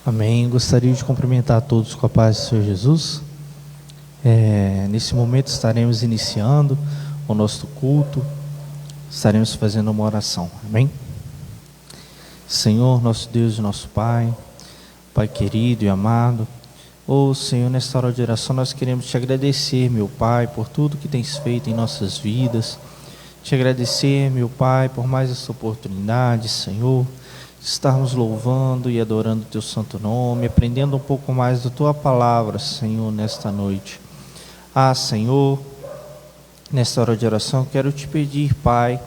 Amém. Gostaria de cumprimentar a todos com a paz do Senhor Jesus. Nesse momento estaremos iniciando o nosso culto, estaremos fazendo uma oração. Amém? Senhor, nosso Deus e nosso Pai, Pai querido e amado, Senhor, nesta hora de oração nós queremos te agradecer, meu Pai, por tudo que tens feito em nossas vidas. Te agradecer, meu Pai, por mais essa oportunidade, Senhor, de estarmos louvando e adorando o teu santo nome, aprendendo um pouco mais da tua palavra, Senhor, nesta noite. Senhor, nesta hora de oração quero te pedir, Pai,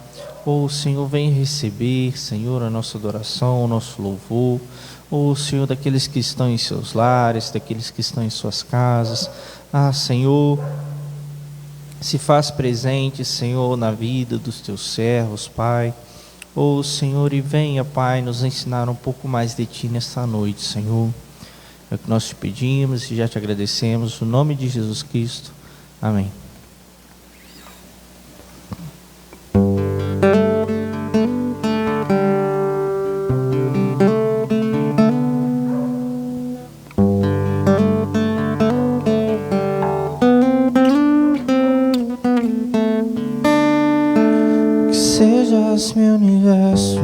Senhor, vem receber, Senhor, a nossa adoração, o nosso louvor, Senhor, daqueles que estão em seus lares, daqueles que estão em suas casas. Senhor, se faz presente, Senhor, na vida dos teus servos, Pai. Senhor, e venha, Pai, nos ensinar um pouco mais de Ti nesta noite, Senhor. É o que nós te pedimos e já te agradecemos, no nome de Jesus Cristo. Amém. Que sejas meu universo,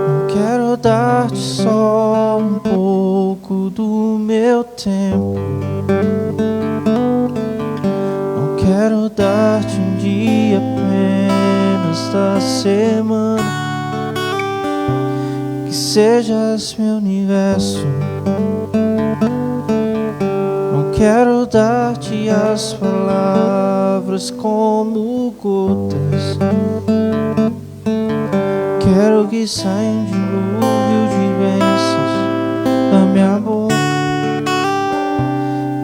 não quero dar-te só um pouco do meu tempo, não quero dar-te um dia apenas da semana. Que sejas meu universo, não quero dar-te as palavras como gotas, quero que saia um dilúvio de bênçãos da minha boca.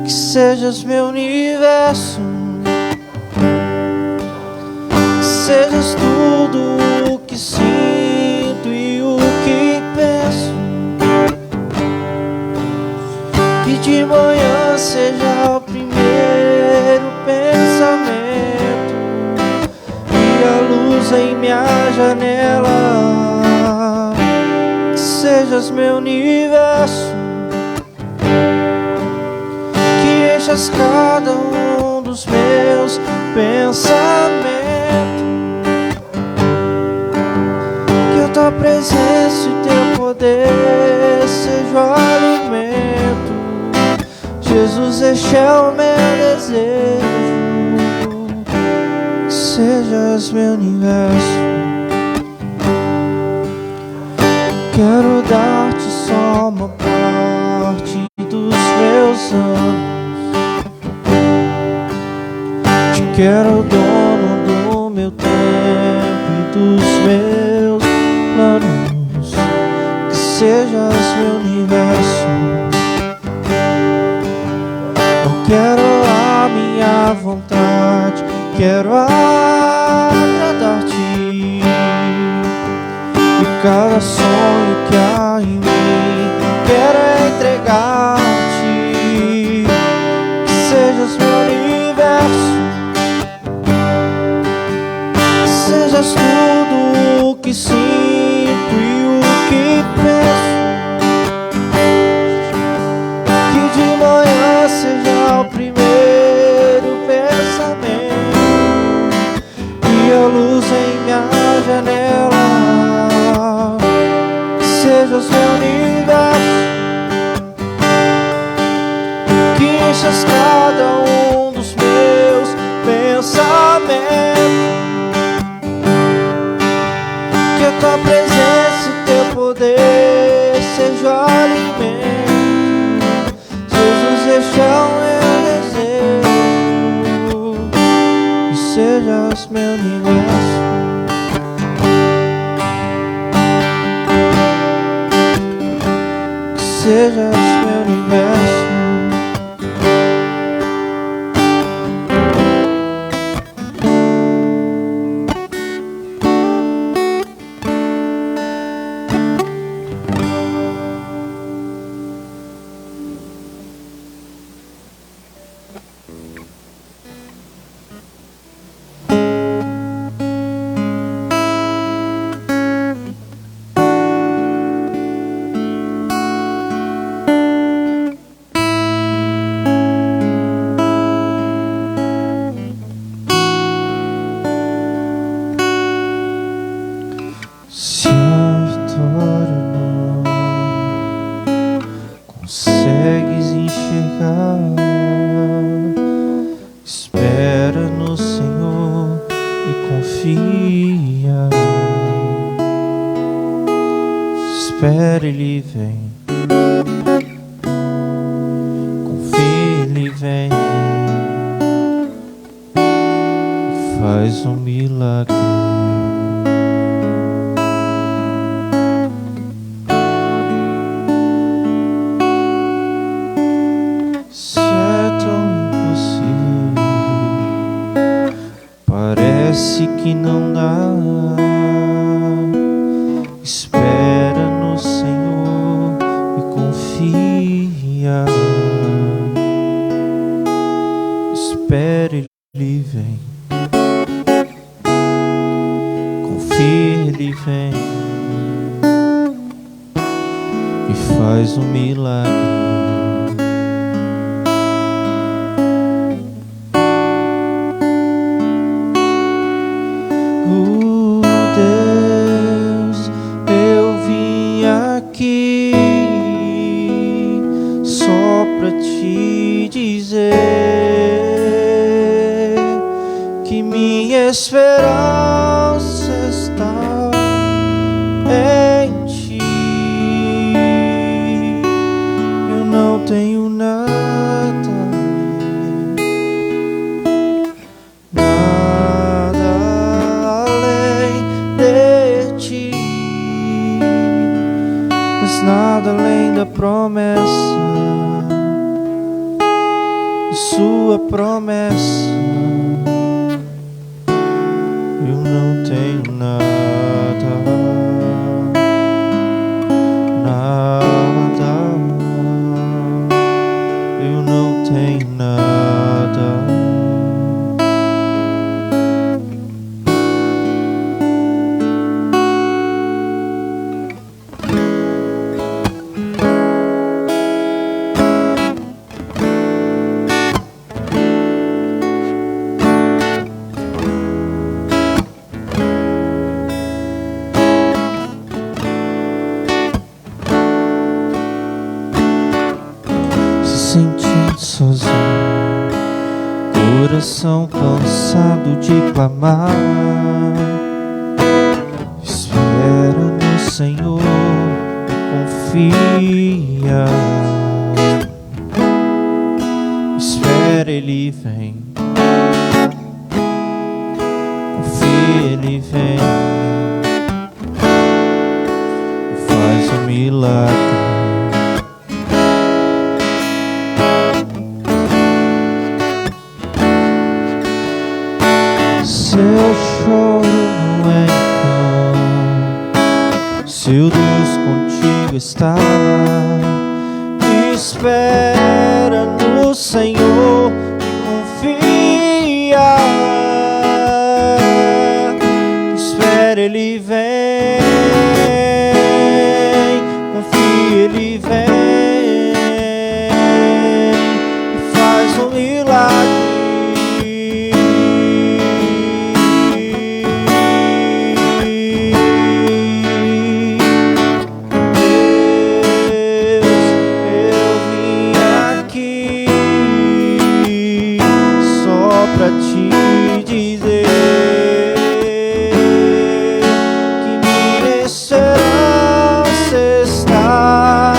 Que sejas meu universo, que sejas tudo o que sinto e o que penso. Que de manhã seja o primeiro pensamento e a luz em minha janela. Que sejas meu universo, que enchas cada um dos meus pensamentos. Que a tua presença e teu poder seja o alimento. Jesus, este é o meu desejo. Que sejas meu universo. Quero dar-te só uma parte dos meus anos. Te quero dono do meu tempo e dos meus planos. Que sejas meu universo. Não quero a minha vontade, quero agradar-te. E cada sonho que há em mim, quero entregar-te. Que sejas meu universo, que sejas tudo o que sinto e o que penso. Que de manhã seja o primeiro pensamento e a luz em minha janela. Sejas meu universo, que enchas cada um dos meus pensamentos. Que a tua presença e teu poder seja o alimento. Jesus, este é o meu desejo. Que sejas meu universo. Sejas meu universo. Se a vitória não consegues enxergar, espera no Senhor e confia. Espera, Ele vem. Confia, Ele vem. Faz um milagre. Se é tão impossível, parece que não dá. Espera no Senhor e confia. Espera, Ele vem. Confia, Ele vem e faz um milagre. Deus, eu vim aqui só pra te dizer que minha esperança está em ti. Eu não tenho nada além de ti, mas nada além da promessa, sua promessa. Eu não tenho nada, nada. Eu não tenho nada. Sentindo sozinho, coração cansado de clamar. Espera no Senhor e confia. Espera, Ele vem. Confia, Ele vem e faz um milagre. Seu choro não é em vão, seu Deus contigo está. Espera no Senhor e confia. Espera, Ele vem. Confia, Ele vem e faz um milagre. Pra te dizer que minha esperança está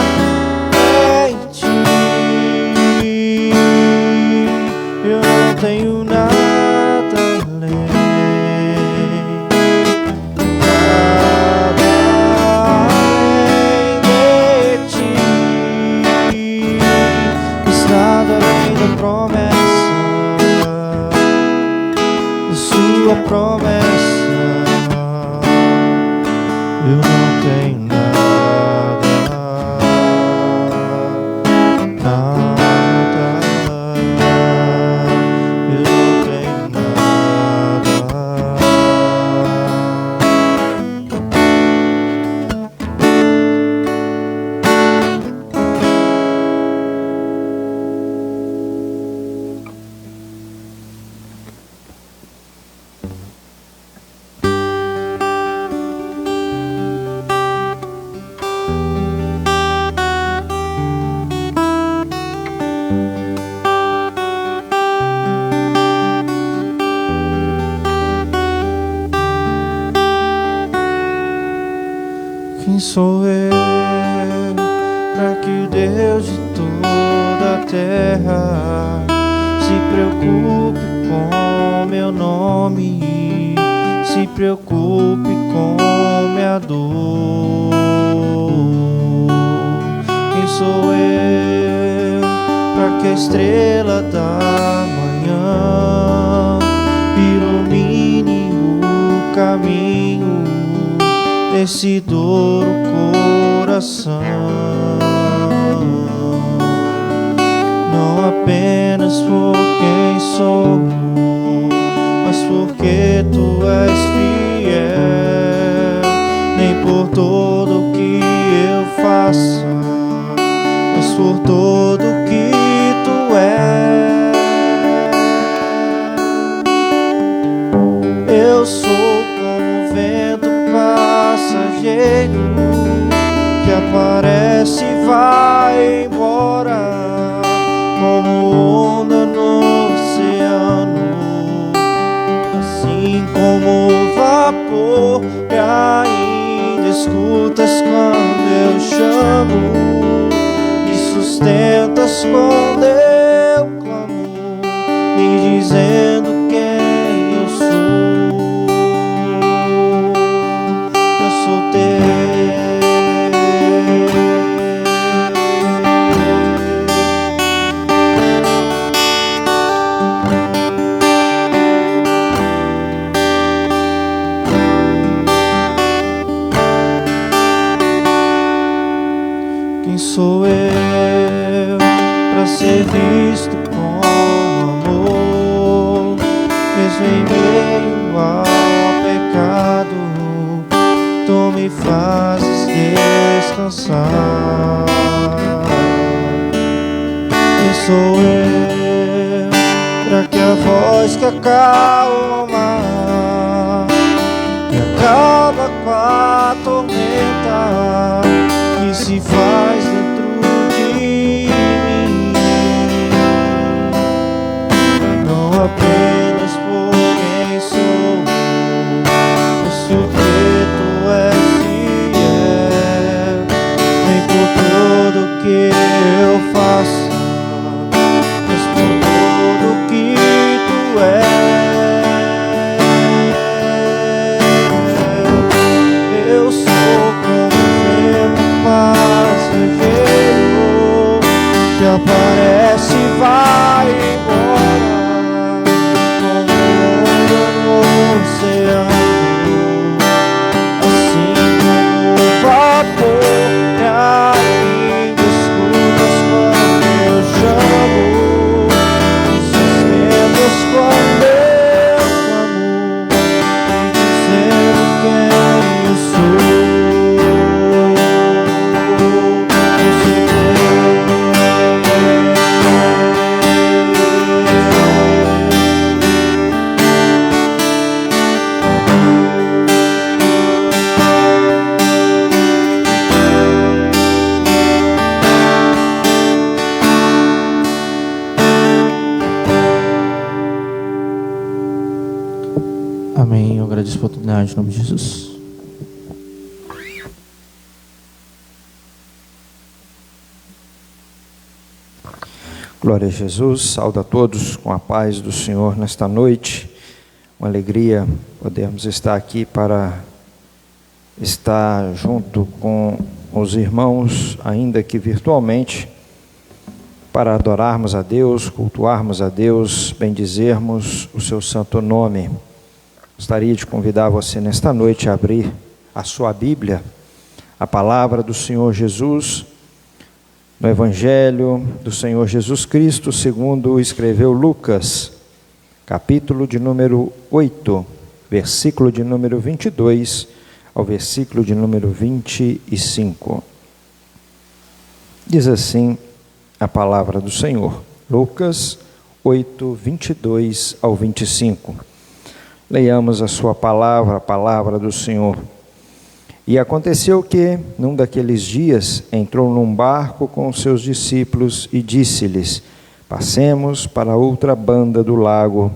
em ti. Eu não tenho nada além, nada além de ti, mas nada além da promessa, sua promessa. Eu não tenho nada, nada. Eu não tenho nada. Quem sou eu para que o Deus de toda a terra se preocupe com meu nome, se preocupe com minha dor? Quem sou eu para que a estrela da manhã ilumine o caminho desse duro coração? Não apenas por quem sou, mas porque tu és fiel. Nem por todo o que eu faça, mas por todo o que tu és. Eu sou como o vento passageiro que aparece e vai embora, como onda no oceano, assim como o vapor. E ainda escutas quando eu chamo, me sustentas quando eu clamo, me dizendo quem eu sou. Eu sou teu. Quem sou eu para ser visto com amor, mesmo em meio ao pecado, tu me fazes descansar. Quem sou eu para que a voz que acalma e acaba com a tormenta que se faz dentro de mim, não apenas por quem sou, mas porque tu és fiel. Nem por tudo que eu faço, mas por tudo que tu és. Eu sou como passageiro que aparece e vai embora, como onda no oceano, assim como o vapor. E ainda escutas quando eu chamo, me sustentas quando eu clamo, me dizendo quem eu sou. Amém. Eu agradeço a oportunidade em nome de Jesus. Glória a Jesus, saúdo a todos com a paz do Senhor nesta noite. Uma alegria podermos estar aqui para estar junto com os irmãos, ainda que virtualmente, para adorarmos a Deus, cultuarmos a Deus, bendizermos o seu santo nome. Gostaria de convidar você nesta noite a abrir a sua Bíblia, a palavra do Senhor Jesus, no Evangelho do Senhor Jesus Cristo, segundo escreveu Lucas, capítulo de número 8, versículo de número 22 ao versículo de número 25. Diz assim a palavra do Senhor, Lucas 8, 22 ao 25. Leiamos a sua palavra, a palavra do Senhor. E aconteceu que, num daqueles dias, entrou num barco com os seus discípulos e disse-lhes: passemos para outra banda do lago.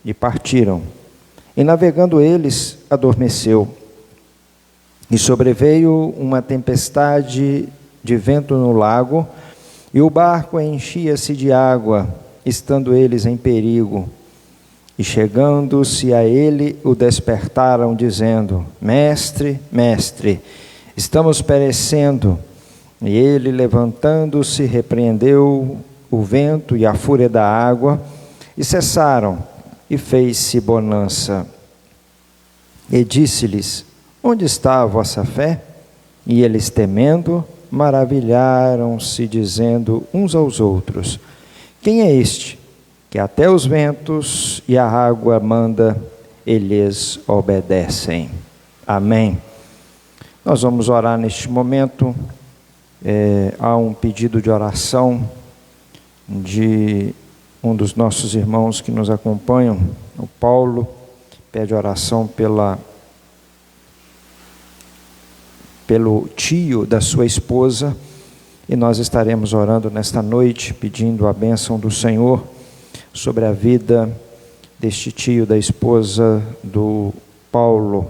E partiram. E navegando eles, adormeceu. E sobreveio uma tempestade de vento no lago, e o barco enchia-se de água, estando eles em perigo. E chegando-se a ele, o despertaram, dizendo: Mestre, mestre, estamos perecendo. E ele, levantando-se, repreendeu o vento e a fúria da água, e cessaram, e fez-se bonança. E disse-lhes: Onde está a vossa fé? E eles, temendo, maravilharam-se, dizendo uns aos outros: Quem é este, que até os ventos e a água manda, e lhes obedecem? Amém. Nós vamos orar neste momento. Há um pedido de oração de um dos nossos irmãos que nos acompanham, o Paulo, pede oração pelo tio da sua esposa, e nós estaremos orando nesta noite, pedindo a bênção do Senhor sobre a vida deste tio da esposa do Paulo.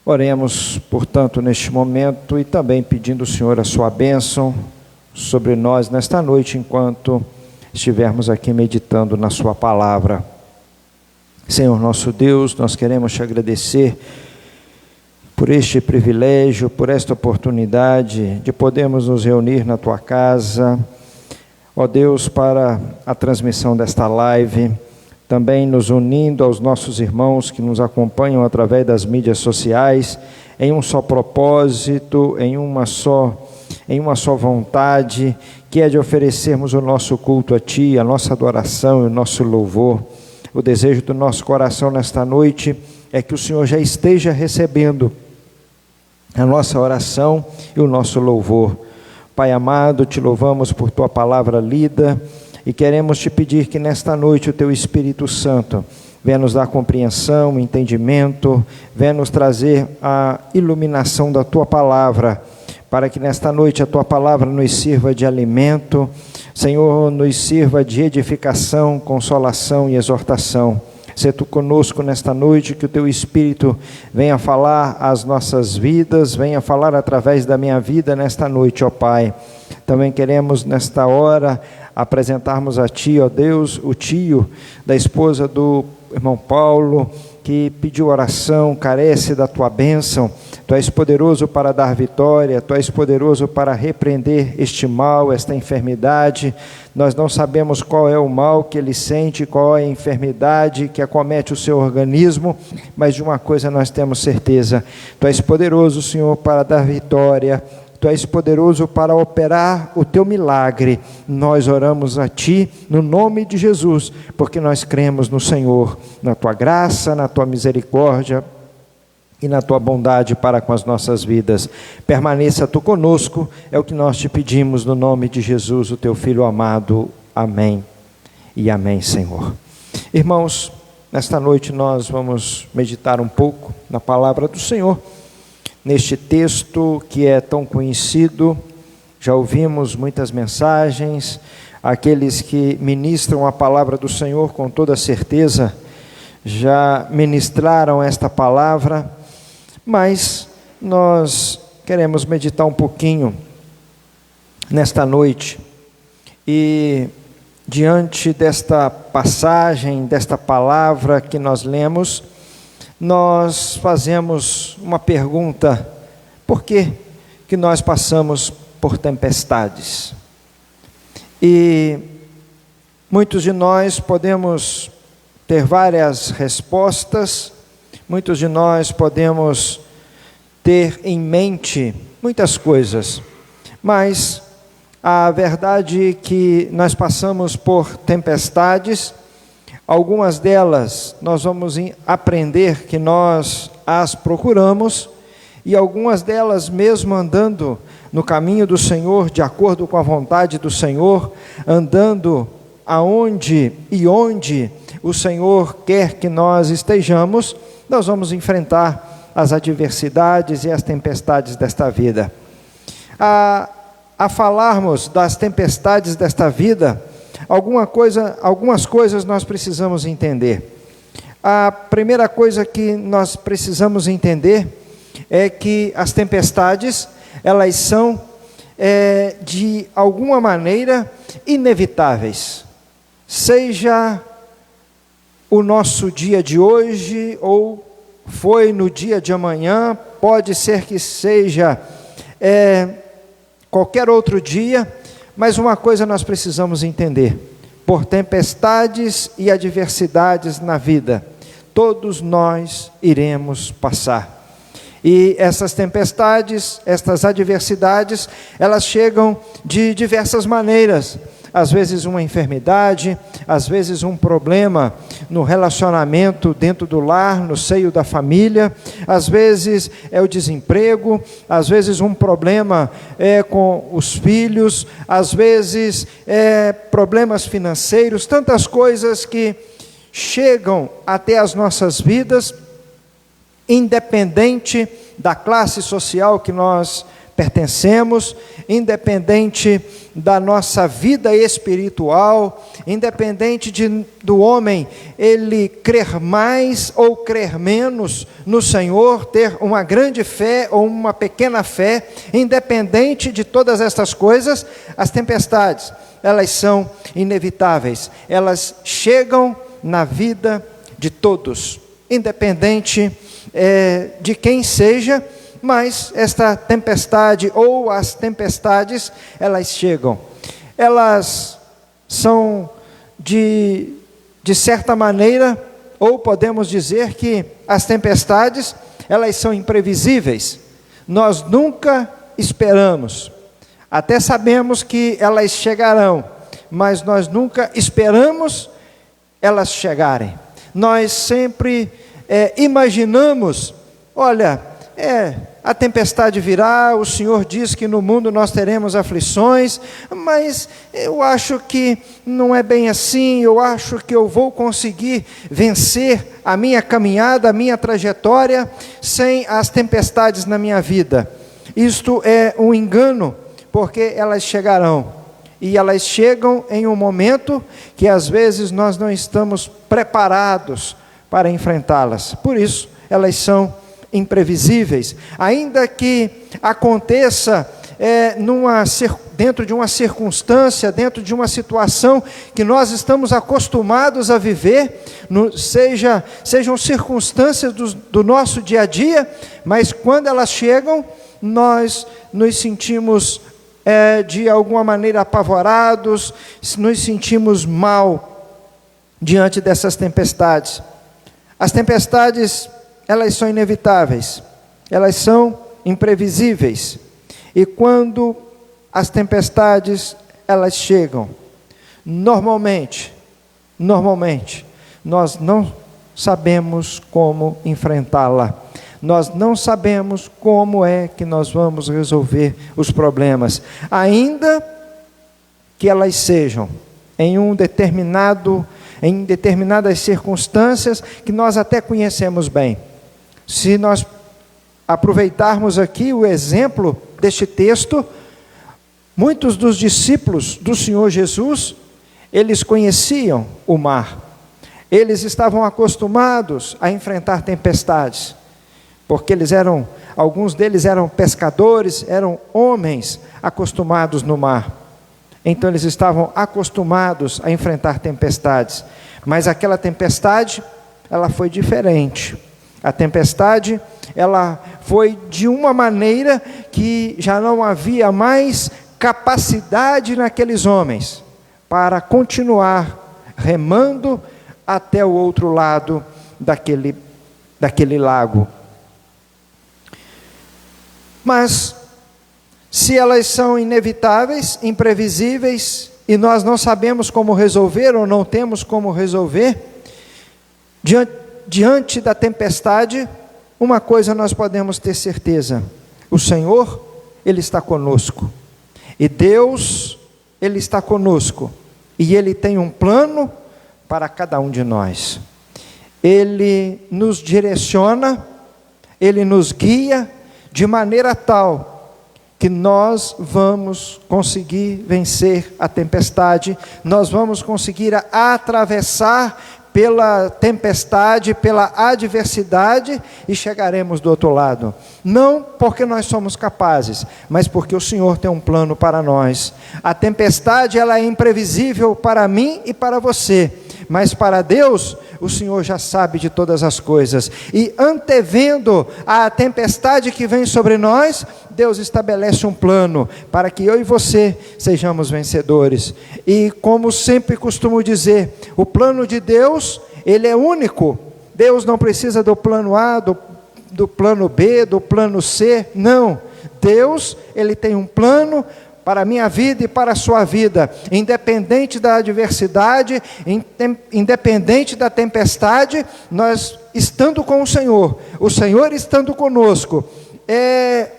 Oremos, portanto, neste momento, e também pedindo ao Senhor a sua bênção sobre nós nesta noite, enquanto estivermos aqui meditando na sua palavra. Senhor nosso Deus, nós queremos te agradecer por este privilégio, por esta oportunidade de podermos nos reunir na tua casa, ó Deus, para a transmissão desta live, também nos unindo aos nossos irmãos que nos acompanham através das mídias sociais, em um só propósito, em uma só vontade, que é de oferecermos o nosso culto a Ti, a nossa adoração e o nosso louvor. O desejo do nosso coração nesta noite é que o Senhor já esteja recebendo a nossa oração e o nosso louvor. Pai amado, te louvamos por tua palavra lida e queremos te pedir que nesta noite o teu Espírito Santo venha nos dar compreensão, entendimento, venha nos trazer a iluminação da tua palavra, para que nesta noite a tua palavra nos sirva de alimento, Senhor, nos sirva de edificação, consolação e exortação. Sê tu conosco nesta noite, que o teu Espírito venha falar às nossas vidas, venha falar através da minha vida nesta noite, ó Pai. Também queremos nesta hora apresentarmos a Ti, ó Deus, o tio da esposa do irmão Paulo, que pediu oração, carece da Tua bênção. Tu és poderoso para dar vitória, Tu és poderoso para repreender este mal, esta enfermidade. Nós não sabemos qual é o mal que ele sente, qual é a enfermidade que acomete o seu organismo, mas de uma coisa nós temos certeza: Tu és poderoso, Senhor, para dar vitória. Tu és poderoso para operar o teu milagre. Nós oramos a Ti no nome de Jesus, porque nós cremos no Senhor, na Tua graça, na Tua misericórdia e na Tua bondade para com as nossas vidas. Permaneça Tu conosco, é o que nós te pedimos no nome de Jesus, o Teu Filho amado. Amém e amém, Senhor. Irmãos, nesta noite nós vamos meditar um pouco na palavra do Senhor, neste texto que é tão conhecido. Já ouvimos muitas mensagens, aqueles que ministram a palavra do Senhor com toda certeza já ministraram esta palavra, mas nós queremos meditar um pouquinho nesta noite, e diante desta passagem, desta palavra que nós lemos, nós fazemos uma pergunta: por que nós passamos por tempestades? E muitos de nós podemos ter várias respostas, muitos de nós podemos ter em mente muitas coisas, mas a verdade é que nós passamos por tempestades. Algumas delas nós vamos aprender que nós as procuramos, e algumas delas, mesmo andando no caminho do Senhor, de acordo com a vontade do Senhor, andando aonde e onde o Senhor quer que nós estejamos, nós vamos enfrentar as adversidades e as tempestades desta vida. A falarmos das tempestades desta vida, algumas coisas nós precisamos entender. A primeira coisa que nós precisamos entender é que as tempestades, elas são, de alguma maneira, inevitáveis. Seja o nosso dia de hoje, ou foi no dia de amanhã, pode ser que seja qualquer outro dia, mas uma coisa nós precisamos entender: por tempestades e adversidades na vida, todos nós iremos passar. E essas tempestades, estas adversidades, elas chegam de diversas maneiras. Às vezes uma enfermidade, às vezes um problema no relacionamento dentro do lar, no seio da família, às vezes é o desemprego, às vezes um problema com os filhos, às vezes problemas financeiros, tantas coisas que chegam até as nossas vidas, independente da classe social que nós pertencemos, independente da nossa vida espiritual, independente do homem ele crer mais ou crer menos no Senhor, ter uma grande fé ou uma pequena fé, independente de todas estas coisas, as tempestades, elas são inevitáveis, elas chegam na vida de todos, independente de quem seja, mas esta tempestade ou as tempestades, elas chegam. Elas são de certa maneira, ou podemos dizer que as tempestades, elas são imprevisíveis. Nós nunca esperamos. Até sabemos que elas chegarão, mas nós nunca esperamos elas chegarem. Nós sempre imaginamos, olha, a tempestade virá, o Senhor diz que no mundo nós teremos aflições, mas eu acho que não é bem assim, eu acho que eu vou conseguir vencer a minha caminhada, a minha trajetória, sem as tempestades na minha vida. Isto é um engano, porque elas chegarão, e elas chegam em um momento que às vezes nós não estamos preparados para enfrentá-las, por isso elas são imprevisíveis, ainda que aconteça dentro de uma circunstância, dentro de uma situação que nós estamos acostumados a viver, sejam circunstâncias do nosso dia a dia, mas quando elas chegam, nós nos sentimos de alguma maneira apavorados, nos sentimos mal diante dessas tempestades. As tempestades, elas são inevitáveis, elas são imprevisíveis, e quando as tempestades, elas chegam, normalmente, nós não sabemos como enfrentá-la, nós não sabemos como é que nós vamos resolver os problemas, ainda que elas sejam em determinadas circunstâncias que nós até conhecemos bem. Se nós aproveitarmos aqui o exemplo deste texto, muitos dos discípulos do Senhor Jesus, eles conheciam o mar, eles estavam acostumados a enfrentar tempestades, porque alguns deles eram pescadores, eram homens acostumados no mar, então eles estavam acostumados a enfrentar tempestades, mas aquela tempestade, ela foi diferente. A tempestade, ela foi de uma maneira que já não havia mais capacidade naqueles homens para continuar remando até o outro lado daquele lago. Mas, se elas são inevitáveis, imprevisíveis, e nós não sabemos como resolver, ou não temos como resolver, diante da tempestade, uma coisa nós podemos ter certeza: o Senhor, Ele está conosco, e Deus, Ele está conosco, e Ele tem um plano para cada um de nós. Ele nos direciona, Ele nos guia, de maneira tal que nós vamos conseguir vencer a tempestade, nós vamos conseguir atravessar pela tempestade, pela adversidade e chegaremos do outro lado. Não porque nós somos capazes, mas porque o Senhor tem um plano para nós. A tempestade, ela é imprevisível para mim e para você, mas para Deus, o Senhor já sabe de todas as coisas. E antevendo a tempestade que vem sobre nós, Deus estabelece um plano para que eu e você sejamos vencedores. E como sempre costumo dizer, o plano de Deus, ele é único. Deus não precisa do plano A, do plano B, do plano C, não. Deus, ele tem um plano para a minha vida e para a sua vida, independente da adversidade, independente da tempestade, nós estando com o Senhor estando conosco,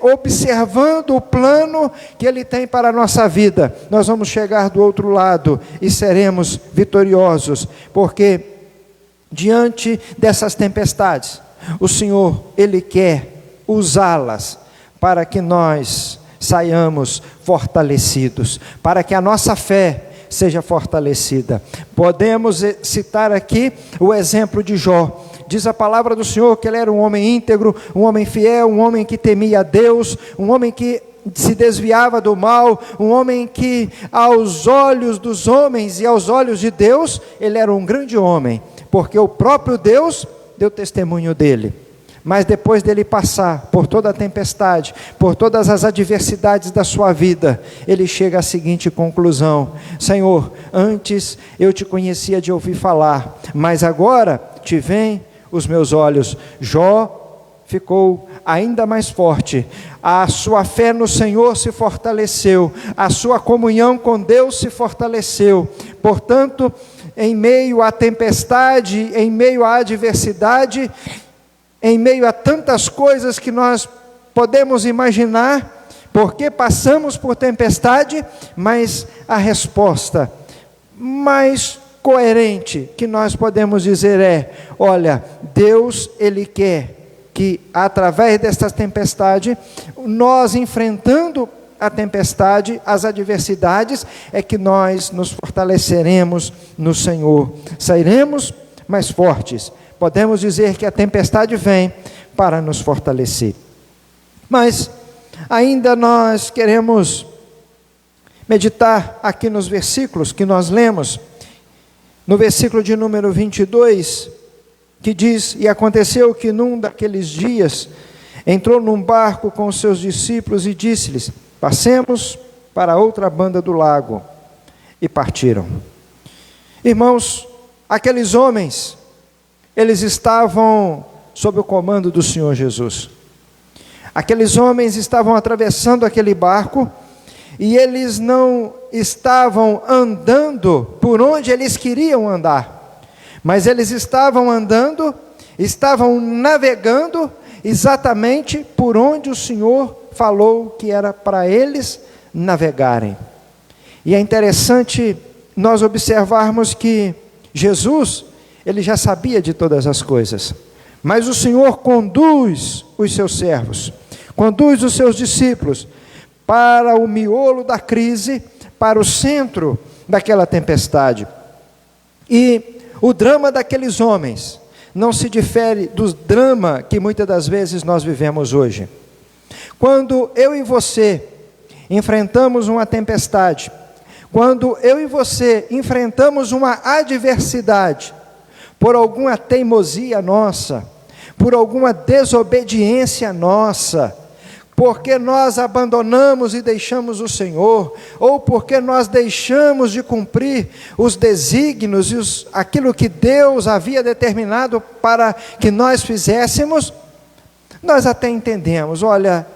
observando o plano que Ele tem para a nossa vida, nós vamos chegar do outro lado e seremos vitoriosos, porque diante dessas tempestades, o Senhor, Ele quer usá-las para que nós saiamos fortalecidos, para que a nossa fé seja fortalecida. Podemos citar aqui o exemplo de Jó. Diz a palavra do Senhor que ele era um homem íntegro, um homem fiel, um homem que temia a Deus, um homem que se desviava do mal, um homem que aos olhos dos homens e aos olhos de Deus, ele era um grande homem, porque o próprio Deus deu testemunho dele. Mas depois dele passar por toda a tempestade, por todas as adversidades da sua vida, ele chega à seguinte conclusão: Senhor, antes eu te conhecia de ouvir falar, mas agora te veem os meus olhos. Jó ficou ainda mais forte, a sua fé no Senhor se fortaleceu, a sua comunhão com Deus se fortaleceu. Portanto, em meio à tempestade, em meio à adversidade, em meio a tantas coisas que nós podemos imaginar, porque passamos por tempestade, mas a resposta mais coerente que nós podemos dizer é: olha, Deus, Ele quer que através desta tempestade, nós enfrentando a tempestade, as adversidades, é que nós nos fortaleceremos no Senhor, sairemos mais fortes. Podemos dizer que a tempestade vem para nos fortalecer. Mas ainda nós queremos meditar aqui nos versículos que nós lemos. No versículo de número 22, que diz: E aconteceu que num daqueles dias, entrou num barco com os seus discípulos e disse-lhes: Passemos para a outra banda do lago. E partiram. Irmãos, aqueles homens, eles estavam sob o comando do Senhor Jesus. Aqueles homens estavam atravessando aquele barco, e eles não estavam andando por onde eles queriam andar, mas eles estavam andando, estavam navegando exatamente por onde o Senhor falou que era para eles navegarem. E é interessante nós observarmos que Jesus, Ele já sabia de todas as coisas, mas o Senhor conduz os seus servos, conduz os seus discípulos para o miolo da crise, para o centro daquela tempestade. E o drama daqueles homens não se difere do drama que muitas das vezes nós vivemos hoje. Quando eu e você enfrentamos uma tempestade, quando eu e você enfrentamos uma adversidade, por alguma teimosia nossa, por alguma desobediência nossa, porque nós abandonamos e deixamos o Senhor, ou porque nós deixamos de cumprir os desígnios e aquilo que Deus havia determinado para que nós fizéssemos, nós até entendemos: olha,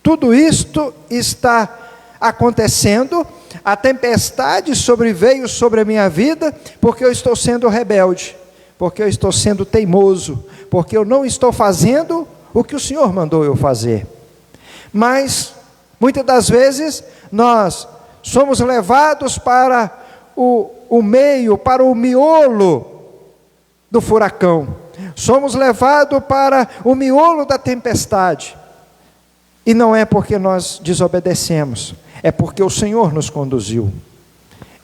tudo isto está acontecendo, a tempestade sobreveio sobre a minha vida, porque eu estou sendo rebelde, porque eu estou sendo teimoso, porque eu não estou fazendo o que o Senhor mandou eu fazer. Mas, muitas das vezes, nós somos levados para o meio, para o miolo do furacão, somos levados para o miolo da tempestade, e não é porque nós desobedecemos, é porque o Senhor nos conduziu.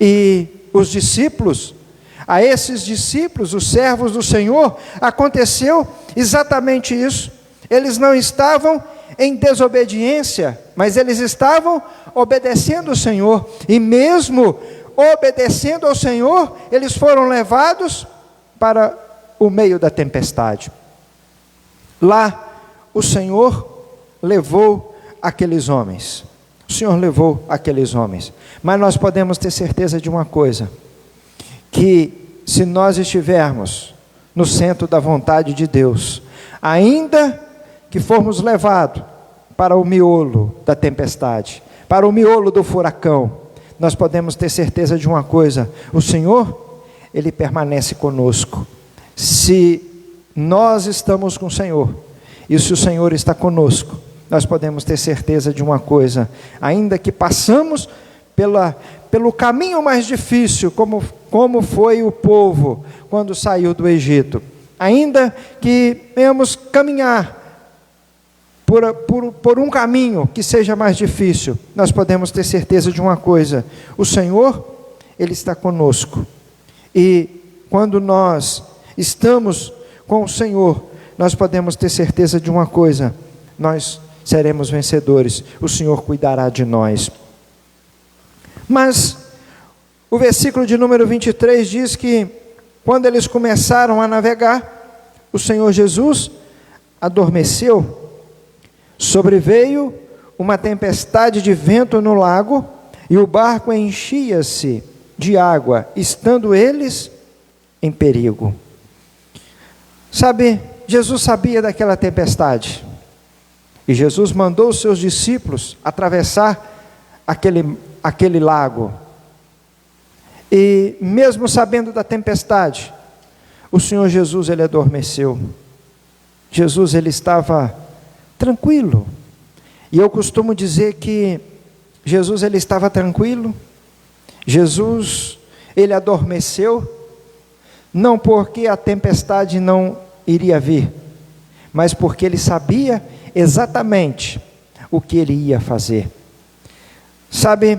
E os discípulos, A esses discípulos, os servos do Senhor, aconteceu exatamente isso. Eles não estavam em desobediência, mas eles estavam obedecendo ao Senhor. E mesmo obedecendo ao Senhor, eles foram levados para o meio da tempestade. Lá, o Senhor levou aqueles homens. O Senhor levou aqueles homens. Mas nós podemos ter certeza de uma coisa, que se nós estivermos no centro da vontade de Deus, ainda que formos levados para o miolo da tempestade, para o miolo do furacão, nós podemos ter certeza de uma coisa: o Senhor, Ele permanece conosco. Se nós estamos com o Senhor, e se o Senhor está conosco, nós podemos ter certeza de uma coisa: ainda que passamos pelo caminho mais difícil, como foi o povo quando saiu do Egito, ainda que venhamos caminhar por um caminho que seja mais difícil, nós podemos ter certeza de uma coisa: o Senhor, Ele está conosco. E quando nós estamos com o Senhor, nós podemos ter certeza de uma coisa: nós seremos vencedores, o Senhor cuidará de nós. Mas o versículo de número 23 diz que quando eles começaram a navegar, o Senhor Jesus adormeceu. Sobreveio uma tempestade de vento no lago, e o barco enchia-se de água, estando eles em perigo. Sabe, Jesus sabia daquela tempestade, e Jesus mandou os seus discípulos atravessar aquele lago. E mesmo sabendo da tempestade, o Senhor Jesus, Ele adormeceu. Jesus, Ele estava tranquilo. E eu costumo dizer que Jesus, Ele estava tranquilo. Jesus, Ele adormeceu, não porque a tempestade não iria vir, mas porque Ele sabia exatamente o que Ele ia fazer. Sabe,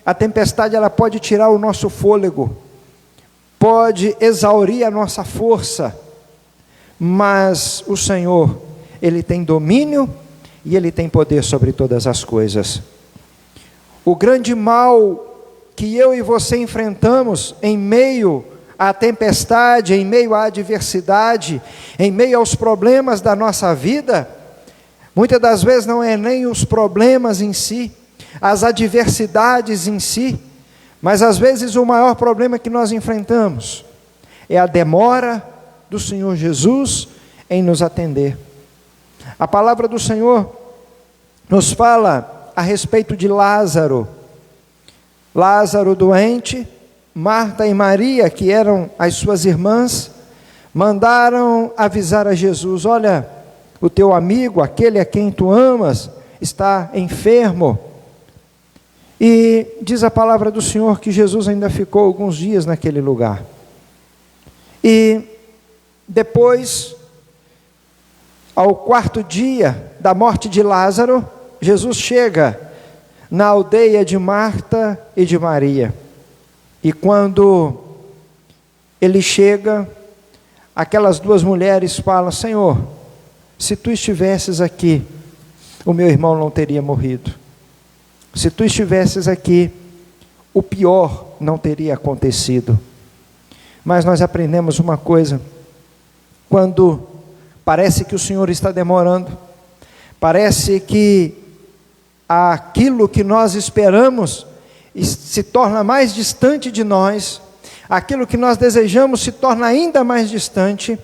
a tempestade, ela pode tirar o nosso fôlego, pode exaurir a nossa força, mas o Senhor, Ele tem domínio e Ele tem poder sobre todas as coisas. O grande mal que eu e você enfrentamos em meio à tempestade, em meio à adversidade, em meio aos problemas da nossa vida, muitas das vezes não é nem os problemas em si, as adversidades em si, mas às vezes o maior problema que nós enfrentamos é a demora do Senhor Jesus em nos atender. A palavra do Senhor nos fala a respeito de Lázaro. Lázaro doente, Marta e Maria, que eram as suas irmãs, mandaram avisar a Jesus: olha, o teu amigo, aquele a quem tu amas, está enfermo. E diz a palavra do Senhor que Jesus ainda ficou alguns dias naquele lugar. E depois, ao 4º dia da morte de Lázaro, Jesus chega na aldeia de Marta e de Maria. E quando ele chega, aquelas duas mulheres falam: Senhor, se tu estivesses aqui, o meu irmão não teria morrido. Se tu estivesses aqui, o pior não teria acontecido. Mas nós aprendemos uma coisa: quando parece que o Senhor está demorando, parece que aquilo que nós esperamos se torna mais distante de nós, aquilo que nós desejamos se torna ainda mais distante,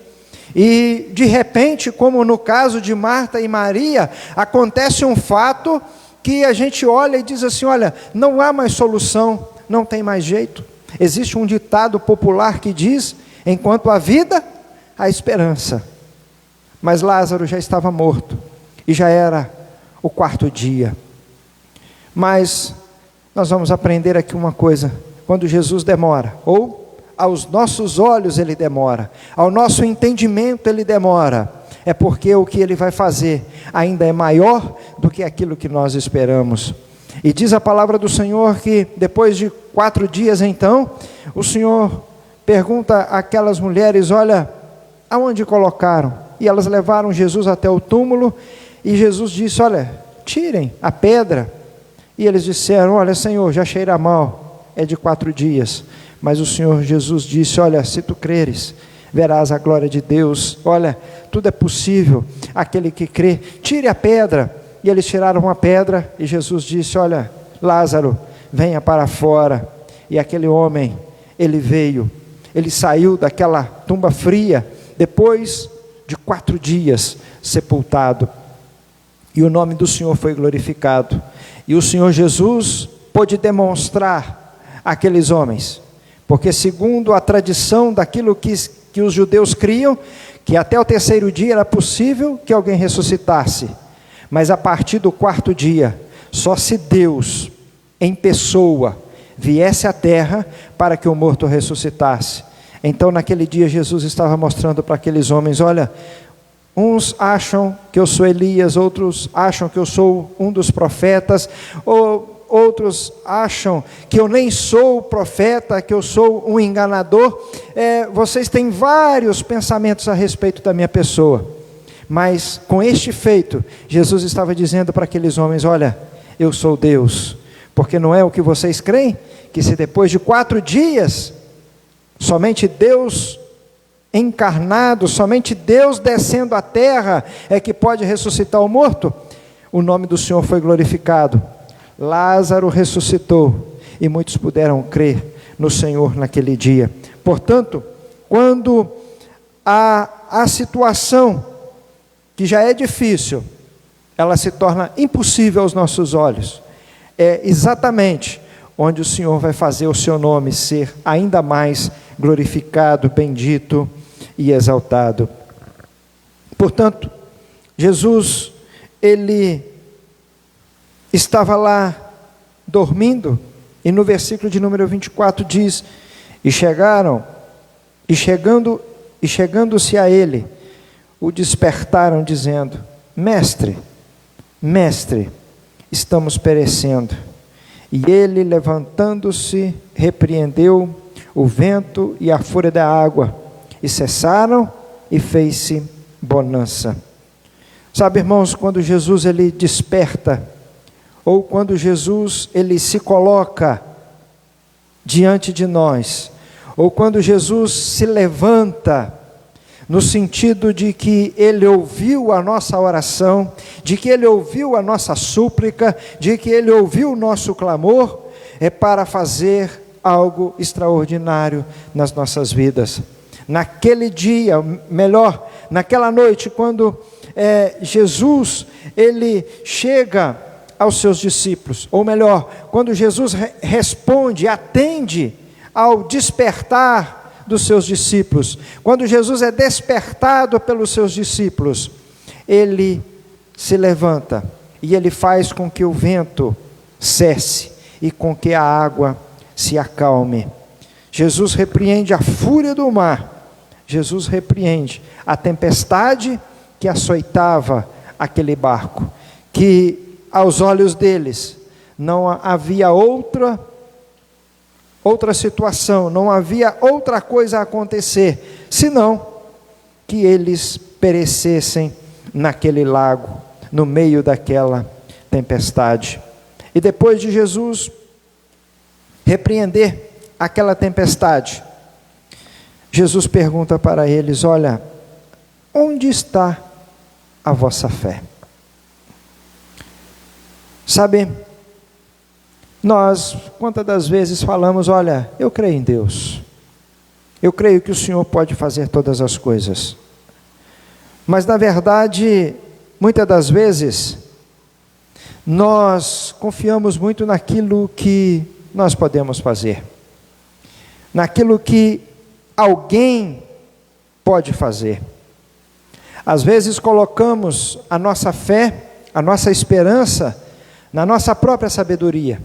e de repente, como no caso de Marta e Maria, acontece um fato que a gente olha e diz assim: olha, não há mais solução, não tem mais jeito. Existe um ditado popular que diz: enquanto há vida, há esperança. Mas Lázaro já estava morto, e já era o 4º dia. Mas nós vamos aprender aqui uma coisa: quando Jesus demora, ou aos nossos olhos Ele demora, ao nosso entendimento Ele demora, é porque o que Ele vai fazer ainda é maior do que aquilo que nós esperamos. E diz a palavra do Senhor que depois de 4 dias então, o Senhor pergunta àquelas mulheres: olha, aonde colocaram? E elas levaram Jesus até o túmulo, e Jesus disse: olha, tirem a pedra. E eles disseram: olha, Senhor, já cheira mal, é de 4 dias. Mas o Senhor Jesus disse: olha, se tu creres, verás a glória de Deus. Olha, tudo é possível aquele que crê. Tire a pedra. E eles tiraram a pedra, e Jesus disse: olha, Lázaro, venha para fora. E aquele homem, ele veio, ele saiu daquela tumba fria, depois de 4 dias sepultado, e o nome do Senhor foi glorificado. E o Senhor Jesus pôde demonstrar àqueles homens, porque segundo a tradição daquilo que os judeus criam, que até o 3º dia era possível que alguém ressuscitasse, mas a partir do 4º dia, só se Deus em pessoa viesse à terra para que o morto ressuscitasse. Então naquele dia Jesus estava mostrando para aqueles homens: olha, uns acham que eu sou Elias, outros acham que eu sou um dos profetas, ou outros acham que eu nem sou profeta, que eu sou um enganador. Vocês têm vários pensamentos a respeito da minha pessoa, mas com este feito, Jesus estava dizendo para aqueles homens: olha, eu sou Deus, porque não é o que vocês creem, que se depois de 4 dias, somente Deus encarnado, somente Deus descendo à terra é que pode ressuscitar o morto. O nome do Senhor foi glorificado, Lázaro ressuscitou, e muitos puderam crer no Senhor naquele dia. Portanto, quando a situação, que já é difícil, ela se torna impossível aos nossos olhos, é exatamente onde o Senhor vai fazer o seu nome ser ainda mais glorificado, bendito e exaltado. Portanto, Jesus, ele estava lá dormindo, e no versículo de número 24 diz: chegando-se a ele, o despertaram dizendo: Mestre, estamos perecendo. E ele, levantando-se, repreendeu o vento e a fúria da água, e cessaram, e fez-se bonança. Sabe, irmãos, quando Jesus ele desperta, ou quando Jesus ele se coloca diante de nós, ou quando Jesus se levanta, no sentido de que ele ouviu a nossa oração, de que ele ouviu a nossa súplica, de que ele ouviu o nosso clamor, é para fazer algo extraordinário nas nossas vidas. Naquele dia, melhor, naquela noite, quando Jesus ele chega aos seus discípulos, ou melhor, quando Jesus responde, atende ao despertar dos seus discípulos, quando Jesus é despertado pelos seus discípulos, ele se levanta e ele faz com que o vento cesse e com que a água se acalme. Jesus repreende a fúria do mar, Jesus repreende a tempestade que açoitava aquele barco, que aos olhos deles não havia outra situação, não havia outra coisa a acontecer, senão que eles perecessem naquele lago, no meio daquela tempestade. E depois de Jesus repreender aquela tempestade, Jesus pergunta para eles: olha, onde está a vossa fé? Sabe, nós, quantas das vezes falamos: olha, eu creio em Deus, eu creio que o Senhor pode fazer todas as coisas, mas na verdade, muitas das vezes, nós confiamos muito naquilo que nós podemos fazer, naquilo que alguém pode fazer. Às vezes colocamos a nossa fé, a nossa esperança, na nossa própria sabedoria,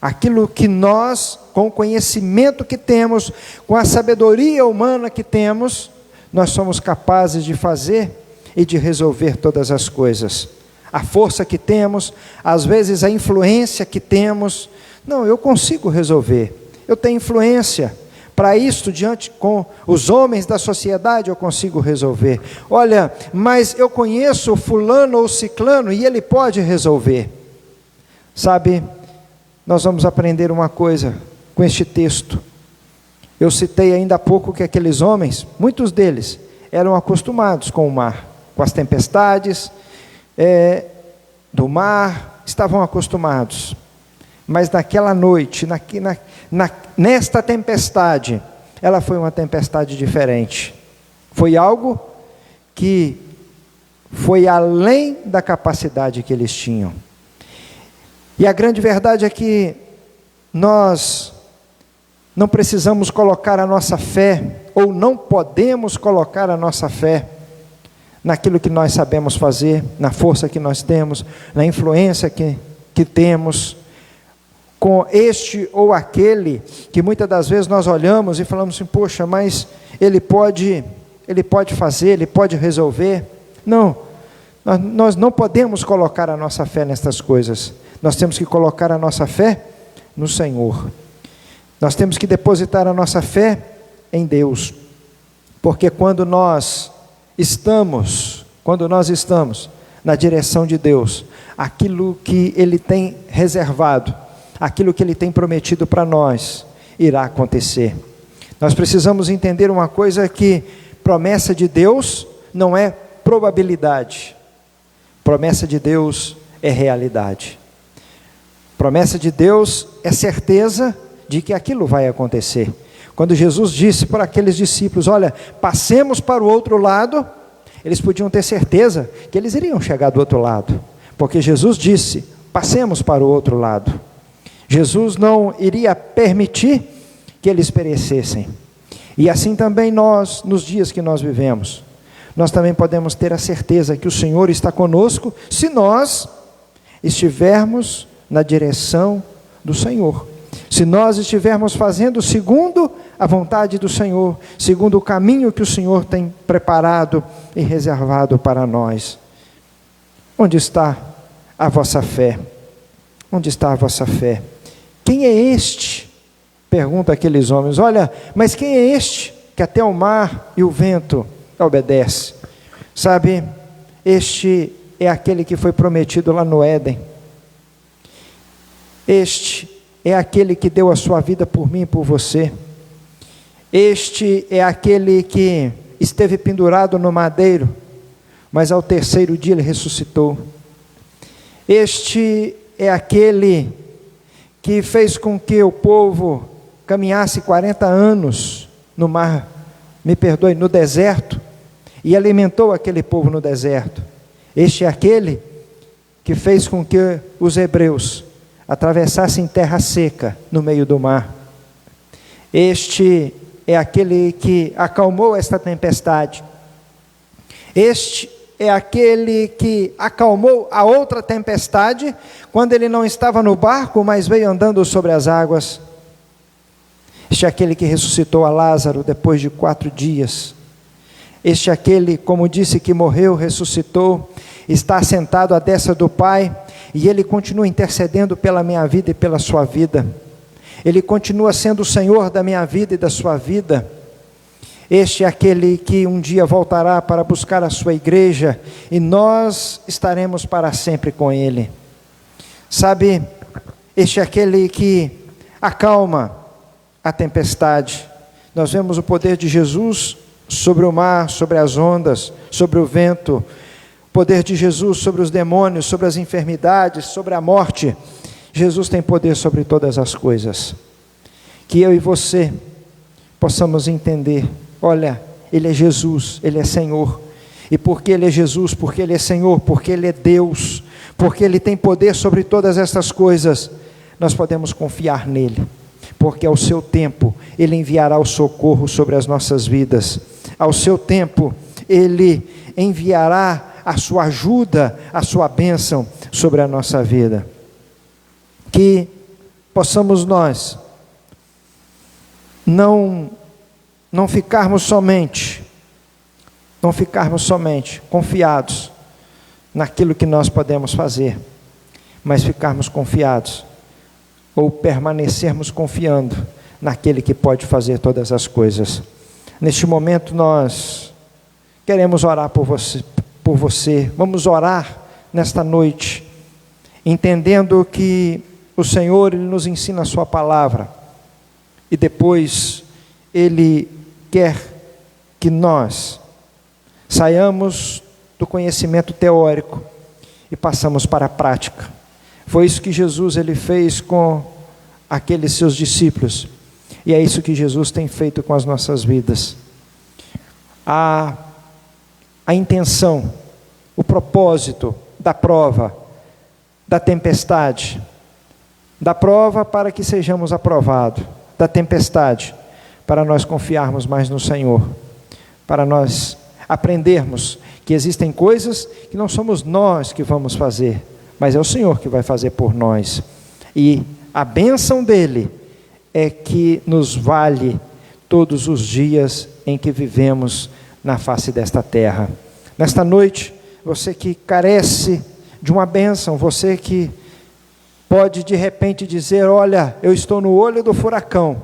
aquilo que nós, com o conhecimento que temos, com a sabedoria humana que temos, nós somos capazes de fazer e de resolver todas as coisas. A força que temos, às vezes a influência que temos, não, eu consigo resolver, eu tenho influência, Para isto, diante com os homens da sociedade, eu consigo resolver. Olha, mas eu conheço fulano ou ciclano e ele pode resolver. Sabe, nós vamos aprender uma coisa com este texto. Eu citei ainda há pouco que aqueles homens, muitos deles, eram acostumados com o mar, com as tempestades do mar, estavam acostumados. Mas naquela noite, nesta tempestade, ela foi uma tempestade diferente. Foi algo que foi além da capacidade que eles tinham. E a grande verdade é que nós não precisamos colocar a nossa fé, ou não podemos colocar a nossa fé naquilo que nós sabemos fazer, na força que nós temos, na influência que temos, com este ou aquele, que muitas das vezes nós olhamos e falamos assim, poxa, mas ele pode fazer, ele pode resolver. Não, nós não podemos colocar a nossa fé nestas coisas, nós temos que colocar a nossa fé no Senhor, nós temos que depositar a nossa fé em Deus, porque quando nós estamos na direção de Deus, aquilo que Ele tem reservado, aquilo que Ele tem prometido para nós, irá acontecer. Nós precisamos entender uma coisa, que promessa de Deus não é probabilidade, promessa de Deus é realidade. Promessa de Deus é certeza de que aquilo vai acontecer. Quando Jesus disse para aqueles discípulos, olha, passemos para o outro lado, eles podiam ter certeza que eles iriam chegar do outro lado, porque Jesus disse, passemos para o outro lado. Jesus não iria permitir que eles perecessem. E assim também nós, nos dias que nós vivemos, nós também podemos ter a certeza que o Senhor está conosco, se nós estivermos na direção do Senhor. Se nós estivermos fazendo segundo a vontade do Senhor, segundo o caminho que o Senhor tem preparado e reservado para nós. Onde está a vossa fé? Onde está a vossa fé? Quem é este? Pergunta aqueles homens. Olha, mas quem é este que até o mar e o vento obedece? Sabe, este é aquele que foi prometido lá no Éden. Este é aquele que deu a sua vida por mim e por você. Este é aquele que esteve pendurado no madeiro, mas ao terceiro dia ele ressuscitou. Este é aquele que fez com que o povo caminhasse 40 anos no mar, no deserto, e alimentou aquele povo no deserto. Este é aquele que fez com que os hebreus atravessassem terra seca no meio do mar. Este é aquele que acalmou esta tempestade. Este é aquele que acalmou a outra tempestade, quando ele não estava no barco, mas veio andando sobre as águas. Este é aquele que ressuscitou a Lázaro depois de 4 dias. Este é aquele, como disse, que morreu, ressuscitou, está sentado à destra do Pai, e Ele continua intercedendo pela minha vida e pela sua vida. Ele continua sendo o Senhor da minha vida e da sua vida. Este é aquele que um dia voltará para buscar a sua igreja, e nós estaremos para sempre com Ele. Sabe, este é aquele que acalma a tempestade. Nós vemos o poder de Jesus sobre o mar, sobre as ondas, sobre o vento, o poder de Jesus sobre os demônios, sobre as enfermidades, sobre a morte. Jesus tem poder sobre todas as coisas. Que eu e você possamos entender, olha, Ele é Jesus, Ele é Senhor, e porque Ele é Jesus, porque Ele é Senhor, porque Ele é Deus, porque Ele tem poder sobre todas estas coisas, nós podemos confiar nele, porque ao seu tempo Ele enviará o socorro sobre as nossas vidas, ao seu tempo Ele enviará a sua ajuda, a sua bênção sobre a nossa vida. Que possamos nós não ficarmos somente confiados naquilo que nós podemos fazer, mas ficarmos confiados, ou permanecermos confiando naquele que pode fazer todas as coisas. Neste momento nós queremos orar por você. Vamos orar nesta noite, entendendo que o Senhor, Ele nos ensina a sua palavra, e depois Ele quer que nós saiamos do conhecimento teórico e passamos para a prática. Foi isso que Jesus ele fez com aqueles seus discípulos, e é isso que Jesus tem feito com as nossas vidas. A intenção, o propósito da prova, da tempestade, da prova para que sejamos aprovados, da tempestade para nós confiarmos mais no Senhor, para nós aprendermos que existem coisas que não somos nós que vamos fazer, mas é o Senhor que vai fazer por nós, e a bênção dEle é que nos vale todos os dias em que vivemos na face desta terra. Nesta noite, você que carece de uma bênção, você que pode de repente dizer: olha, eu estou no olho do furacão,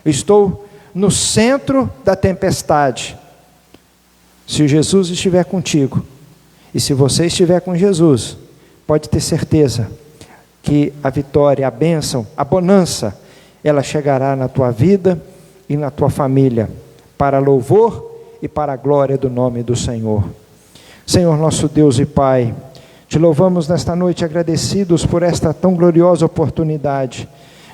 eu estou no centro da tempestade. Se Jesus estiver contigo, e se você estiver com Jesus, pode ter certeza que a vitória, a bênção, a bonança, ela chegará na tua vida e na tua família, para louvor e para a glória do nome do Senhor. Senhor nosso Deus e Pai, te louvamos nesta noite, agradecidos por esta tão gloriosa oportunidade,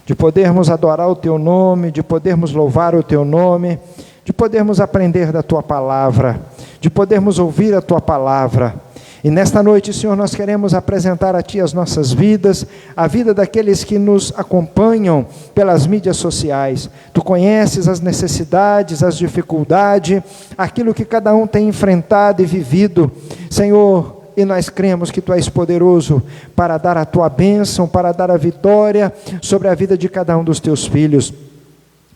de podermos adorar o Teu nome, de podermos louvar o Teu nome, de podermos aprender da Tua palavra, de podermos ouvir a Tua palavra. E nesta noite, Senhor, nós queremos apresentar a Ti as nossas vidas, a vida daqueles que nos acompanham pelas mídias sociais. Tu conheces as necessidades, as dificuldades, aquilo que cada um tem enfrentado e vivido, Senhor, e nós cremos que Tu és poderoso para dar a Tua bênção, para dar a vitória sobre a vida de cada um dos Teus filhos.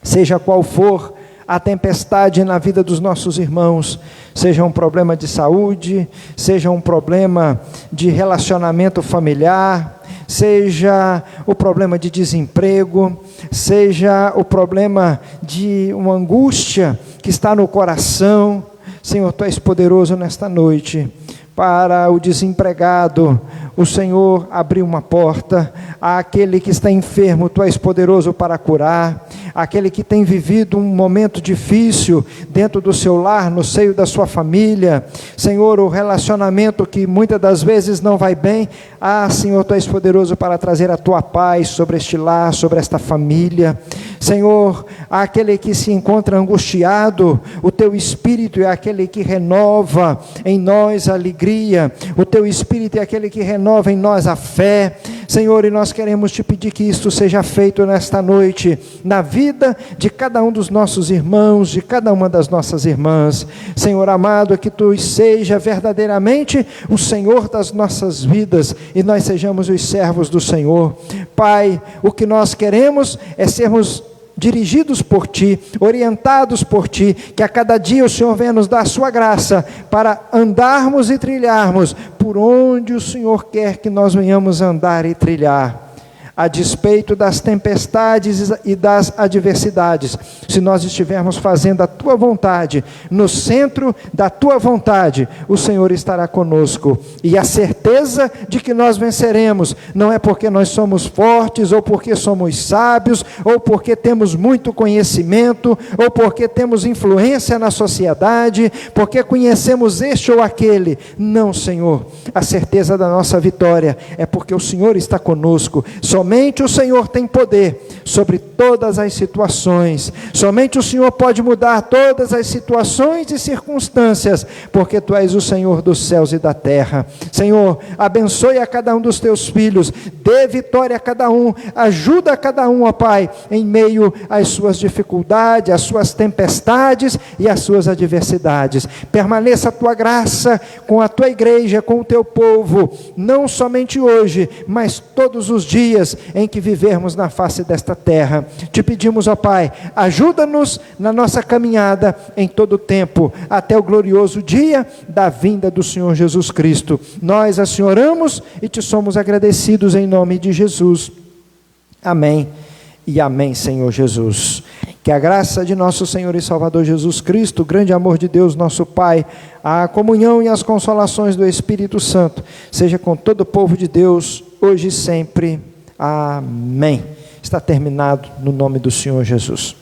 Seja qual for a tempestade na vida dos nossos irmãos, seja um problema de saúde, seja um problema de relacionamento familiar, seja o problema de desemprego, seja o problema de uma angústia que está no coração, Senhor, Tu és poderoso nesta noite. Para o desempregado, o Senhor abriu uma porta. Àquele que está enfermo, Tu és poderoso para curar. Aquele que tem vivido um momento difícil dentro do seu lar, no seio da sua família, Senhor, o relacionamento que muitas das vezes não vai bem, Senhor, Tu és poderoso para trazer a Tua paz sobre este lar, sobre esta família. Senhor, aquele que se encontra angustiado, o Teu Espírito é aquele que renova em nós a alegria, o Teu Espírito é aquele que renova em nós a fé, Senhor, e nós queremos Te pedir que isto seja feito nesta noite, na vida de cada um dos nossos irmãos, de cada uma das nossas irmãs. Senhor amado, que Tu seja verdadeiramente o Senhor das nossas vidas, e nós sejamos os servos do Senhor. Pai, o que nós queremos é sermos dirigidos por Ti, orientados por Ti, que a cada dia o Senhor venha nos dar a Sua graça, para andarmos e trilharmos por onde o Senhor quer que nós venhamos andar e trilhar, a despeito das tempestades e das adversidades. Se nós estivermos fazendo a Tua vontade, no centro da Tua vontade, o Senhor estará conosco, e a certeza de que nós venceremos, não é porque nós somos fortes, ou porque somos sábios, ou porque temos muito conhecimento, ou porque temos influência na sociedade, porque conhecemos este ou aquele. Não, Senhor, a certeza da nossa vitória é porque o Senhor está conosco. Somente o Senhor tem poder sobre todas as situações, somente o Senhor pode mudar todas as situações e circunstâncias, porque Tu és o Senhor dos céus e da terra. Senhor, abençoe a cada um dos Teus filhos, dê vitória a cada um, ajuda a cada um, ó Pai, em meio às suas dificuldades, às suas tempestades e às suas adversidades. Permaneça a Tua graça com a Tua igreja, com o Teu povo, não somente hoje, mas todos os dias em que vivermos na face desta terra. Te pedimos, ó Pai, ajuda-nos na nossa caminhada em todo o tempo, até o glorioso dia da vinda do Senhor Jesus Cristo. Nós assim oramos e Te somos agradecidos em nome de Jesus. Amém e amém, Senhor Jesus. Que a graça de nosso Senhor e Salvador Jesus Cristo, o grande amor de Deus, nosso Pai, a comunhão e as consolações do Espírito Santo, seja com todo o povo de Deus, hoje e sempre. Amém. Está terminado no nome do Senhor Jesus.